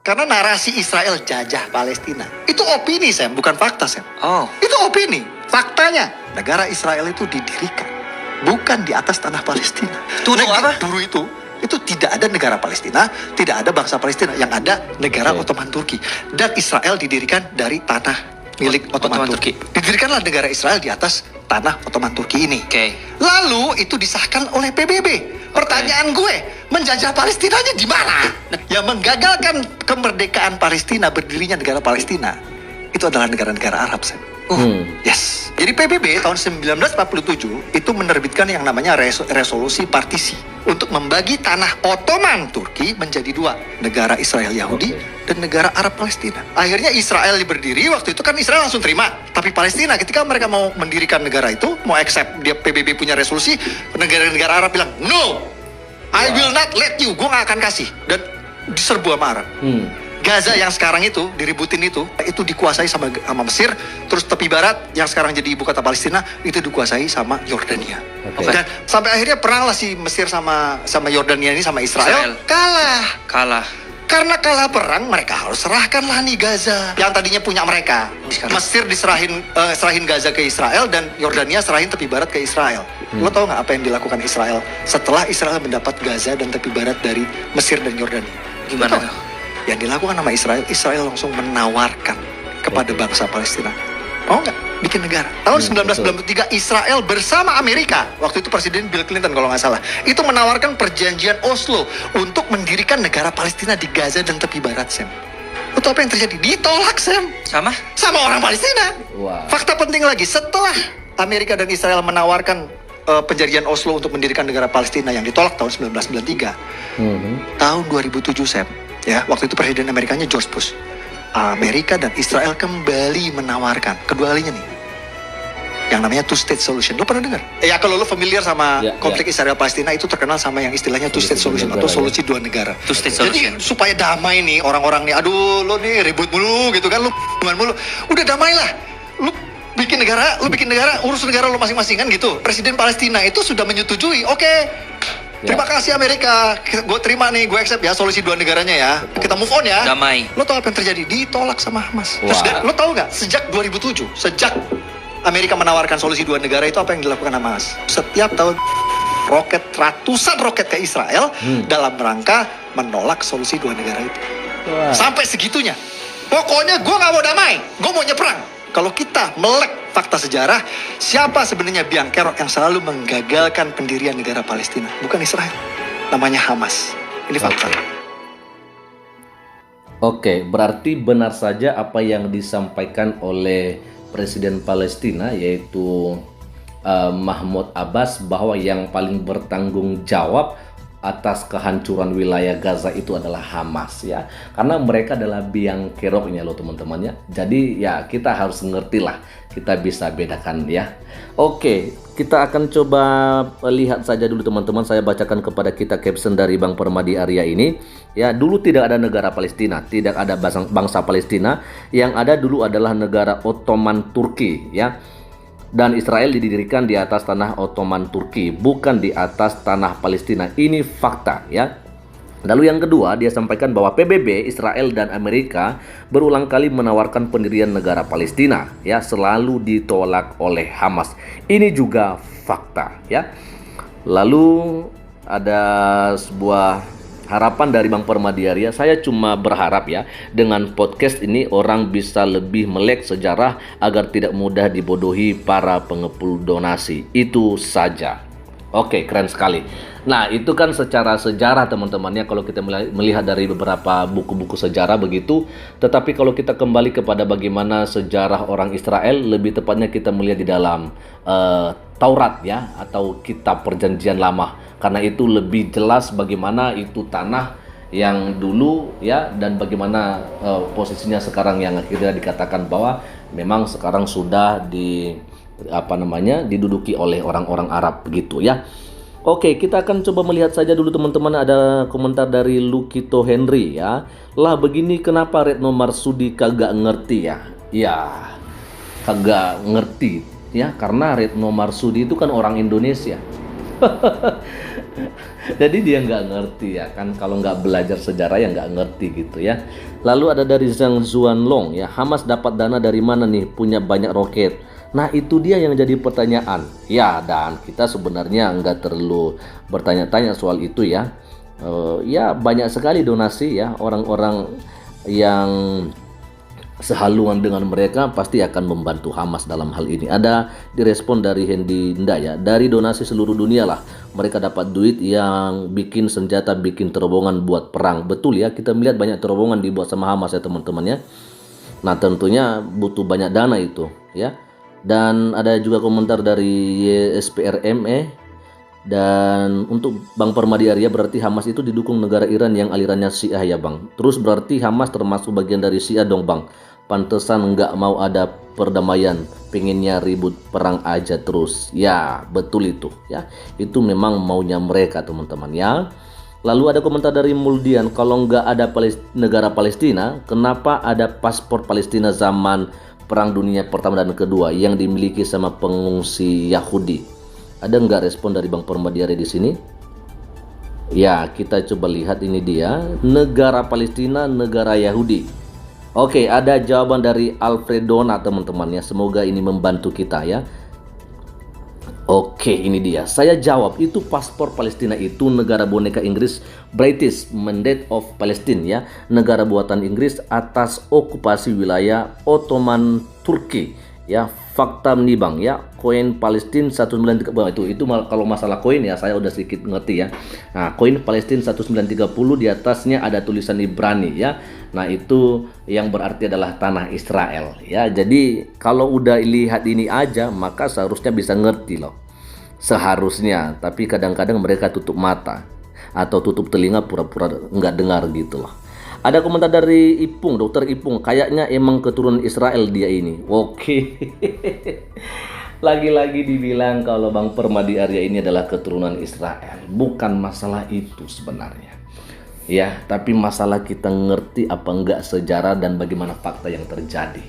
Karena narasi Israel jajah Palestina. Itu opini, Sam, bukan fakta, Sam. Oh. Itu opini. Faktanya, negara Israel itu didirikan bukan di atas tanah Palestina. Dulu apa? Dulu itu tidak ada negara Palestina, tidak ada bangsa Palestina. Yang ada negara Ottoman Turki. Dan Israel didirikan dari tanah milik Ottoman Turki. Didirikanlah negara Israel di atas tanah Ottoman Turki ini. Lalu itu disahkan oleh PBB. Pertanyaan gue, menjajah Palestinanya di mana? Yang menggagalkan kemerdekaan Palestina, berdirinya negara Palestina, itu adalah negara-negara Arab, Sam. Yes. Jadi PBB tahun 1947 itu menerbitkan yang namanya resolusi partisi untuk membagi tanah Ottoman Turki menjadi dua, negara Israel Yahudi dan negara Arab Palestina. Akhirnya Israel berdiri, waktu itu kan Israel langsung terima. Tapi Palestina ketika mereka mau mendirikan negara itu, mau accept dia PBB punya resolusi, negara-negara Arab bilang, "No, I will not let you, gue gak akan kasih." Dan diserbu sama Arab. Gaza yang sekarang itu diributin itu dikuasai sama Mesir, terus tepi barat yang sekarang jadi ibu kota Palestina itu dikuasai sama Yordania. Dan sampai akhirnya perang lah si Mesir sama Yordania ini sama Israel. Kalah. Karena kalah perang, mereka harus serahkan lah nih Gaza yang tadinya punya mereka. Mesir serahin Gaza ke Israel dan Yordania serahin tepi barat ke Israel. Lo tau nggak apa yang dilakukan Israel setelah Israel mendapat Gaza dan tepi barat dari Mesir dan Yordania? Gimana tuh? Yang dilakukan sama Israel langsung menawarkan kepada bangsa Palestina, mau nggak bikin negara? Tahun 1993 Israel bersama Amerika, waktu itu Presiden Bill Clinton kalau nggak salah, itu menawarkan perjanjian Oslo untuk mendirikan negara Palestina di Gaza dan tepi barat, Sam. Itu apa yang terjadi? Ditolak, Sam. Sama orang Palestina. Fakta penting lagi, setelah Amerika dan Israel menawarkan perjanjian Oslo untuk mendirikan negara Palestina yang ditolak tahun 1993, tahun 2007, Sam. Ya, waktu itu Presiden Amerikanya George Bush. Amerika dan Israel kembali menawarkan kedua kalinya nih, yang namanya two-state solution. Lo pernah dengar? Ya, kalau lo familiar sama konflik Israel Palestina, itu terkenal sama yang istilahnya two-state solution atau solusi dua negara. Two-state solution. Jadi supaya damai nih orang-orang nih, aduh lo nih ribut mulu gitu kan, lo mulu. Udah damailah. Lo bikin negara, urus negara lo masing-masing kan gitu. Presiden Palestina itu sudah menyetujui, oke. Terima kasih Amerika, gue terima nih, gue accept ya solusi dua negaranya ya. Kita move on ya. Damai. Lo tau apa yang terjadi? Ditolak sama Hamas. Terus lo tau gak? Sejak 2007, sejak Amerika menawarkan solusi dua negara itu, apa yang dilakukan Hamas? Setiap tahun ratusan roket ke Israel dalam rangka menolak solusi dua negara itu. Sampai segitunya. Pokoknya gue gak mau damai, gue mau nyebrang. Kalau kita melek fakta sejarah, siapa sebenarnya biang kerok yang selalu menggagalkan pendirian negara Palestina? Bukan Israel, namanya Hamas. Ini fakta. Oke, berarti benar saja apa yang disampaikan oleh Presiden Palestina, yaitu Mahmud Abbas, bahwa yang paling bertanggung jawab atas kehancuran wilayah Gaza itu adalah Hamas, ya, karena mereka adalah biang keroknya loh teman-teman ya. Jadi ya kita harus ngerti lah, kita bisa bedakan ya. Oke, kita akan coba lihat saja dulu teman-teman. Saya bacakan kepada kita caption dari Bang Permadi Arya ini ya. Dulu tidak ada negara Palestina, tidak ada bangsa Palestina. Yang ada dulu adalah negara Ottoman Turki ya. Dan Israel didirikan di atas tanah Ottoman Turki, bukan di atas tanah Palestina. Ini fakta ya. Lalu yang kedua, dia sampaikan bahwa PBB, Israel dan Amerika berulang kali menawarkan pendirian negara Palestina ya, selalu ditolak oleh Hamas. Ini juga fakta ya. Lalu ada sebuah harapan dari Bang Permadi Arya. Saya cuma berharap ya, dengan podcast ini orang bisa lebih melek sejarah agar tidak mudah dibodohi para pengepul donasi. Itu saja. Oke, keren sekali. Nah, itu kan secara sejarah teman-temannya, kalau kita melihat dari beberapa buku-buku sejarah begitu. Tetapi kalau kita kembali kepada bagaimana sejarah orang Israel, lebih tepatnya kita melihat di dalam Taurat ya, atau kitab perjanjian lama. Karena itu lebih jelas bagaimana itu tanah yang dulu ya, dan bagaimana posisinya sekarang, yang akhirnya dikatakan bahwa memang sekarang sudah diduduki oleh orang-orang Arab begitu ya. Oke, kita akan coba melihat saja dulu teman-teman. Ada komentar dari Lukito Henry ya. Lah begini kenapa Retno Marsudi kagak ngerti ya? Ya, kagak ngerti ya, karena Retno Marsudi itu kan orang Indonesia. Jadi dia nggak ngerti ya kan, kalau nggak belajar sejarah ya nggak ngerti gitu ya. Lalu ada dari Zhang Zuanlong ya, Hamas dapat dana dari mana nih, punya banyak roket. Nah itu dia yang jadi pertanyaan ya, dan kita sebenarnya nggak terlalu bertanya-tanya soal itu ya. Ya banyak sekali donasi ya, orang-orang yang sehaluan dengan mereka pasti akan membantu Hamas dalam hal ini. Ada direspon dari Hendy Nda ya, dari donasi seluruh dunia lah mereka dapat duit yang bikin senjata, bikin terowongan buat perang. Betul ya, kita melihat banyak terowongan dibuat sama Hamas ya teman-teman ya. Nah tentunya butuh banyak dana itu ya. Dan ada juga komentar dari YSPRME. Dan untuk Bang Permadi Arya, berarti Hamas itu didukung negara Iran yang alirannya Syiah ya Bang. Terus berarti Hamas termasuk bagian dari Syiah dong Bang. Pantesan nggak mau ada perdamaian, pengennya ribut perang aja terus. Ya betul itu ya, itu memang maunya mereka teman-teman ya. Lalu ada komentar dari Muldian, kalau nggak ada negara Palestina, kenapa ada paspor Palestina zaman Perang Dunia Pertama dan Kedua yang dimiliki sama pengungsi Yahudi? Ada nggak respon dari Bang Permadi Arya di sini? Ya, kita coba lihat, ini dia, negara Palestina, negara Yahudi. Oke, ada jawaban dari Alfredona teman-teman ya. Semoga ini membantu kita ya. Oke, ini dia. Saya jawab, itu paspor Palestina itu negara boneka Inggris, British Mandate of Palestine ya. Negara buatan Inggris atas okupasi wilayah Ottoman Turki ya. Fakta nih Bang ya, koin Palestina 1930 itu kalau masalah koin ya saya udah sedikit ngerti ya. Nah, koin Palestina 1930 di atasnya ada tulisan Ibrani ya. Nah, itu yang berarti adalah tanah Israel ya. Jadi kalau udah lihat ini aja maka seharusnya bisa ngerti loh. Seharusnya, tapi kadang-kadang mereka tutup mata atau tutup telinga, pura-pura nggak dengar gitu loh. Ada komentar dari Ipung, Dokter Ipung, kayaknya emang keturunan Israel dia ini. Oke. Lagi-lagi dibilang kalau Bang Permadi Arya ini adalah keturunan Israel. Bukan masalah itu sebenarnya. Ya, tapi masalah kita ngerti apa enggak sejarah dan bagaimana fakta yang terjadi.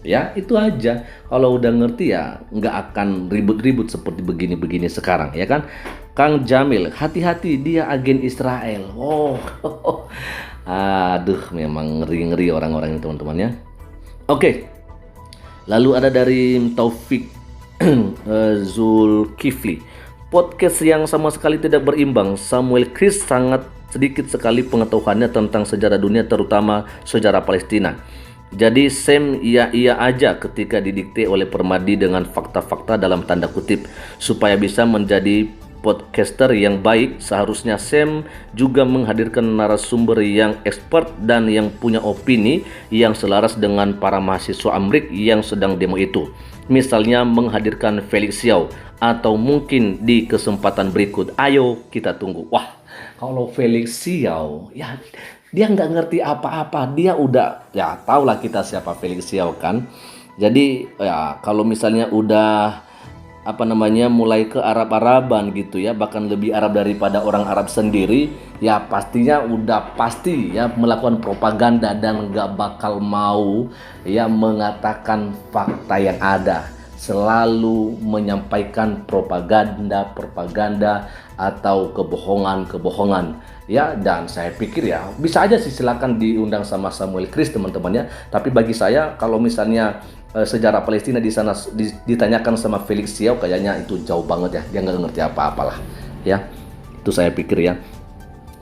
Ya, itu aja. Kalau udah ngerti ya nggak akan ribut-ribut seperti begini-begini sekarang, ya kan? Kang Jamil, hati-hati dia agen Israel. Oh, aduh, memang ngeri-ngeri orang-orang ini teman-teman ya. Oke, lalu ada dari Taufik Zulkifli, podcast yang sama sekali tidak berimbang. Samuel Chris sangat sedikit sekali pengetahuannya tentang sejarah dunia, terutama sejarah Palestina. Jadi Sam iya aja ketika didikte oleh Permadi dengan fakta-fakta dalam tanda kutip. Supaya bisa menjadi podcaster yang baik, seharusnya Sam juga menghadirkan narasumber yang expert dan yang punya opini yang selaras dengan para mahasiswa Amrik yang sedang demo itu. Misalnya menghadirkan Felix Xiao, atau mungkin di kesempatan berikut. Ayo kita tunggu. Wah, kalau Felix Xiao ya dia nggak ngerti apa-apa, dia udah ya tau lah kita siapa Felix Xiao kan. Jadi ya kalau misalnya udah mulai ke Arab-Araban gitu ya, bahkan lebih Arab daripada orang Arab sendiri, ya pastinya udah pasti ya melakukan propaganda dan nggak bakal mau ya mengatakan fakta yang ada. Selalu menyampaikan propaganda atau kebohongan ya. Dan saya pikir ya bisa aja sih, silakan diundang sama Samuel Chris teman-teman ya. Tapi bagi saya kalau misalnya sejarah Palestina di sana ditanyakan sama Felix Xiao, kayaknya itu jauh banget ya, dia nggak ngerti apa-apalah ya. Itu saya pikir ya.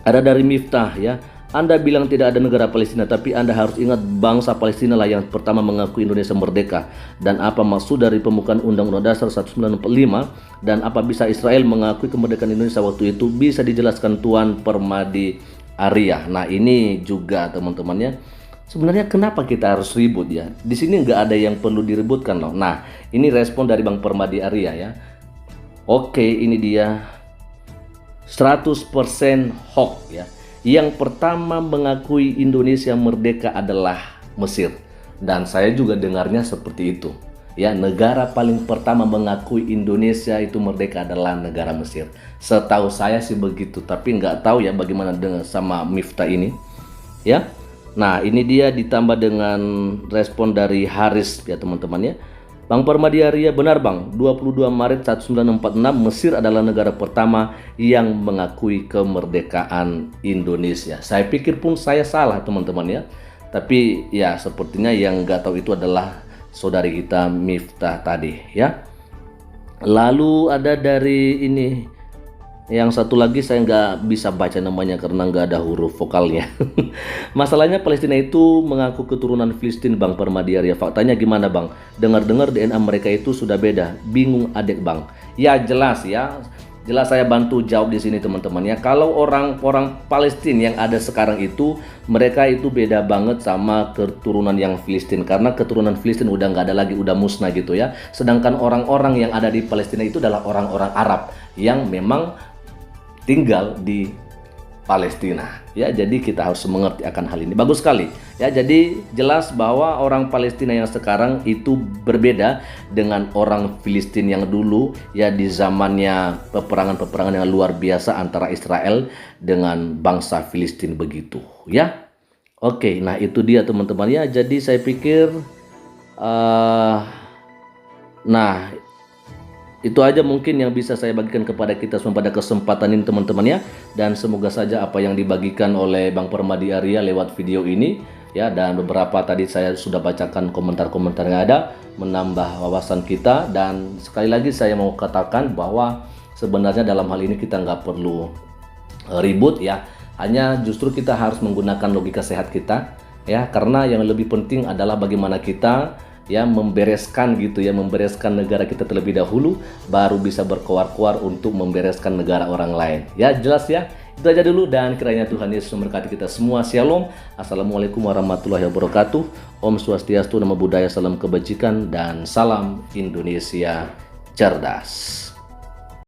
Ada dari Miftah ya, Anda bilang tidak ada negara Palestina, tapi Anda harus ingat bangsa Palestina lah yang pertama mengakui Indonesia merdeka. Dan apa maksud dari pembukaan Undang-Undang Dasar 1945, dan apa bisa Israel mengakui kemerdekaan Indonesia waktu itu, bisa dijelaskan Tuan Permadi Arya. Nah ini juga teman-temannya, sebenarnya kenapa kita harus ribut ya? Di sini nggak ada yang perlu diributkan loh. Nah ini respon dari Bang Permadi Arya ya. Oke, ini dia 100% hoax ya. Yang pertama mengakui Indonesia merdeka adalah Mesir, dan saya juga dengarnya seperti itu ya. Negara paling pertama mengakui Indonesia itu merdeka adalah negara Mesir. Setahu saya sih begitu, tapi nggak tahu ya bagaimana dengan sama Miftah ini ya. Nah ini dia ditambah dengan respon dari Haris ya teman-teman ya. Bang Permadiaria, benar Bang, 22 Maret 1946 Mesir adalah negara pertama yang mengakui kemerdekaan Indonesia. Saya pikir pun saya salah teman-teman ya. Tapi ya sepertinya yang nggak tahu itu adalah saudari kita Miftah tadi ya. Lalu ada dari ini, yang satu lagi saya nggak bisa baca namanya karena nggak ada huruf vokalnya. Masalahnya Palestina itu mengaku keturunan Filistin Bang Permadiaria. Faktanya gimana Bang? Dengar-dengar DNA mereka itu sudah beda. Bingung adek Bang. Ya jelas ya. Jelas saya bantu jawab di sini teman-teman ya. Kalau orang-orang Palestina yang ada sekarang itu, mereka itu beda banget sama keturunan yang Filistin, karena keturunan Filistin udah nggak ada lagi, udah musnah gitu ya. Sedangkan orang-orang yang ada di Palestina itu adalah orang-orang Arab yang memang tinggal di Palestina ya. Jadi kita harus mengerti akan hal ini. Bagus sekali ya. Jadi jelas bahwa orang Palestina yang sekarang itu berbeda dengan orang Filistin yang dulu ya, di zamannya peperangan-peperangan yang luar biasa antara Israel dengan bangsa Filistin begitu ya. Oke, nah itu dia teman-teman ya. Jadi saya pikir nah itu aja mungkin yang bisa saya bagikan kepada kita semua pada kesempatan ini teman-teman ya. Dan semoga saja apa yang dibagikan oleh Bang Permadiaria lewat video ini ya, dan beberapa tadi saya sudah bacakan komentar-komentar yang ada, menambah wawasan kita. Dan sekali lagi saya mau katakan bahwa sebenarnya dalam hal ini kita nggak perlu ribut ya. Hanya justru kita harus menggunakan logika sehat kita ya, karena yang lebih penting adalah bagaimana kita ya membereskan gitu ya, membereskan negara kita terlebih dahulu, baru bisa berkoar-koar untuk membereskan negara orang lain ya. Jelas ya. Itu aja dulu, dan kiranya Tuhan Yesus memberkati kita semua. Shalom. Assalamualaikum warahmatullahi wabarakatuh. Om Swastiastu, Namo Buddhaya, salam kebajikan, dan salam Indonesia cerdas.